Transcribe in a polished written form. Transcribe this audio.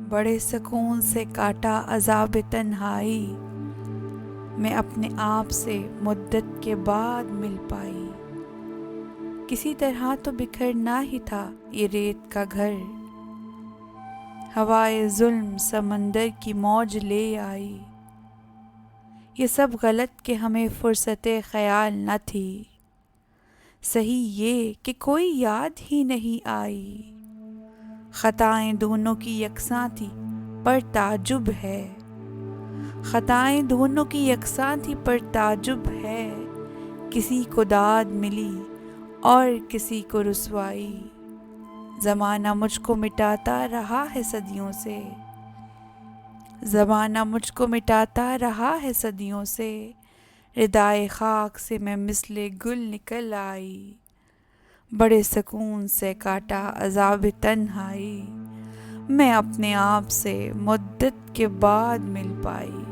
بڑے سکون سے کاٹا عذاب تنہائی، میں اپنے آپ سے مدت کے بعد مل پائی۔ کسی طرح تو بکھرنا ہی تھا یہ ریت کا گھر، ہوائے ظلم سمندر کی موج لے آئی۔ یہ سب غلط کہ ہمیں فرصت خیال نہ تھی، صحیح یہ کہ کوئی یاد ہی نہیں آئی۔ خطائیں دونوں کی یکساں تھی پر تعجب ہے، خطائیں دونوں کی یکساں تھی پر تعجب ہے، کسی کو داد ملی اور کسی کو رسوائی۔ زمانہ مجھ کو مٹاتا رہا ہے صدیوں سے، زمانہ مجھ کو مٹاتا رہا ہے صدیوں سے، ردائے خاک سے میں مثل گل نکل آئی۔ بڑے سکون سے کاٹا عذاب تنہائی، میں اپنے آپ سے مدت کے بعد مل پائی۔